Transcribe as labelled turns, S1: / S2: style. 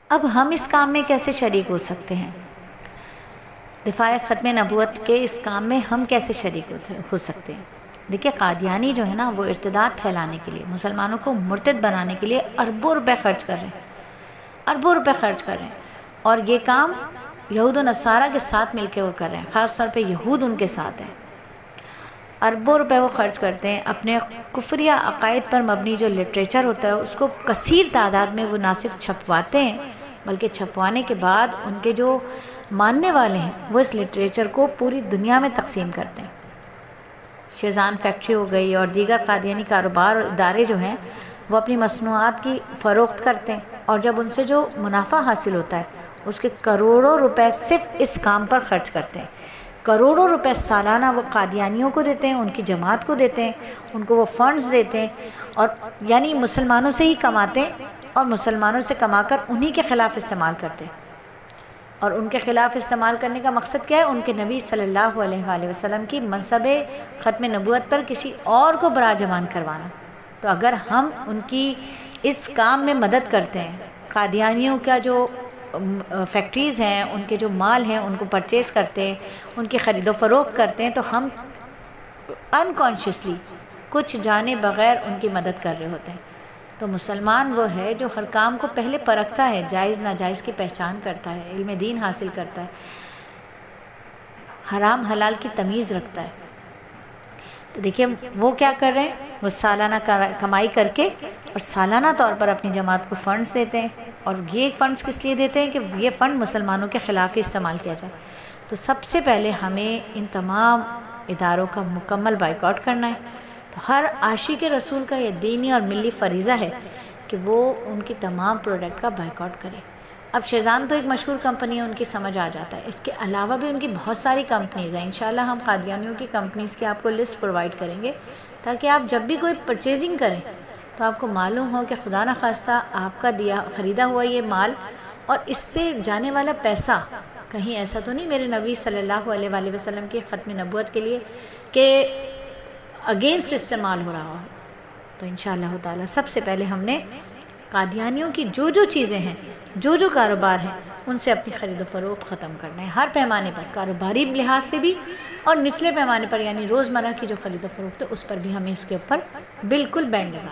S1: اب ہم اس کام میں کیسے شریک ہو سکتے ہیں؟ دفاع ختم نبوت کے اس کام میں ہم کیسے شریک ہو سکتے ہیں؟ دیکھیے، قادیانی جو ہے نا، وہ ارتداد پھیلانے کے لیے، مسلمانوں کو مرتد بنانے کے لیے اربوں روپے خرچ کر رہے ہیں، اربوں روپے خرچ کر رہے ہیں، اور یہ کام یہود و نصارہ کے ساتھ مل کے وہ کر رہے ہیں، خاص طور پہ یہود ان کے ساتھ ہیں۔ اربوں روپے وہ خرچ کرتے ہیں اپنے کفریہ عقائد پر مبنی جو لٹریچر ہوتا ہے، اس کو کثیر تعداد میں وہ نہ صرف چھپواتے ہیں، بلکہ چھپوانے کے بعد ان کے جو ماننے والے ہیں وہ اس لٹریچر کو پوری دنیا میں تقسیم کرتے ہیں۔ شیزان فیکٹری ہو گئی اور دیگر قادیانی کاروبار اور ادارے جو ہیں، وہ اپنی مصنوعات کی فروخت کرتے ہیں، اور جب ان سے جو منافع حاصل ہوتا ہے اس کے کروڑوں روپے صرف اس کام پر خرچ کرتے ہیں۔ کروڑوں روپے سالانہ وہ قادیانیوں کو دیتے ہیں، ان کی جماعت کو دیتے ہیں، ان کو وہ فنڈز دیتے ہیں، اور یعنی مسلمانوں سے ہی کماتے ہیں، اور مسلمانوں سے کما کر انہی کے خلاف استعمال کرتے ہیں۔ اور ان کے خلاف استعمال کرنے کا مقصد کیا ہے؟ ان کے نبی صلی اللہ علیہ وآلہ وسلم کی منصب ختم نبوت پر کسی اور کو براجمان کروانا۔ تو اگر ہم ان کی اس کام میں مدد کرتے ہیں، قادیانیوں کا جو فیکٹریز ہیں، ان کے جو مال ہیں ان کو پرچیز کرتے ہیں، ان کی خرید و فروخت کرتے ہیں، تو ہم انکانشیسلی کچھ جانے بغیر ان کی مدد کر رہے ہوتے ہیں۔ تو مسلمان وہ ہے جو ہر کام کو پہلے پرکھتا ہے، جائز ناجائز کی پہچان کرتا ہے، علم دین حاصل کرتا ہے، حرام حلال کی تمیز رکھتا ہے۔ تو دیکھیے وہ کیا کر رہے ہیں، وہ سالانہ کمائی کر کے اور سالانہ طور پر اپنی جماعت کو فنڈز دیتے ہیں، اور یہ فنڈز کس لیے دیتے ہیں کہ یہ فنڈ مسلمانوں کے خلاف ہی استعمال کیا جائے۔ تو سب سے پہلے ہمیں ان تمام اداروں کا مکمل بائیکاٹ کرنا ہے۔ تو ہر عاشق رسول کا یہ دینی اور ملی فریضہ ہے کہ وہ ان کی تمام پروڈکٹ کا بائیکاٹ کرے۔ اب شیزان تو ایک مشہور کمپنی ہے، ان کی سمجھ آ جاتا ہے، اس کے علاوہ بھی ان کی بہت ساری کمپنیز ہیں۔ انشاءاللہ ہم قادیانیوں کی کمپنیز کی آپ کو لسٹ پرووائڈ کریں گے، تاکہ آپ جب بھی کوئی پرچیزنگ کریں تو آپ کو معلوم ہو کہ خدا نخواستہ آپ کا خریدا ہوا یہ مال اور اس سے جانے والا پیسہ کہیں ایسا تو نہیں میرے نبی صلی اللہ علیہ وآلہ وسلم کی ختم نبوت کے لیے کہ اگینسٹ استعمال ہو رہا ہو۔ تو انشاءاللہ تعالی سب سے پہلے ہم نے قادیانیوں کی جو چیزیں ہیں، جو کاروبار ہیں، ان سے اپنی خرید و فروخت ختم کرنا ہے، ہر پیمانے پر، کاروباری لحاظ سے بھی اور نچلے پیمانے پر، یعنی روزمرہ کی جو خرید و فروخت ہے اس پر بھی ہمیں اس کے اوپر بالکل بین لگانا ہے۔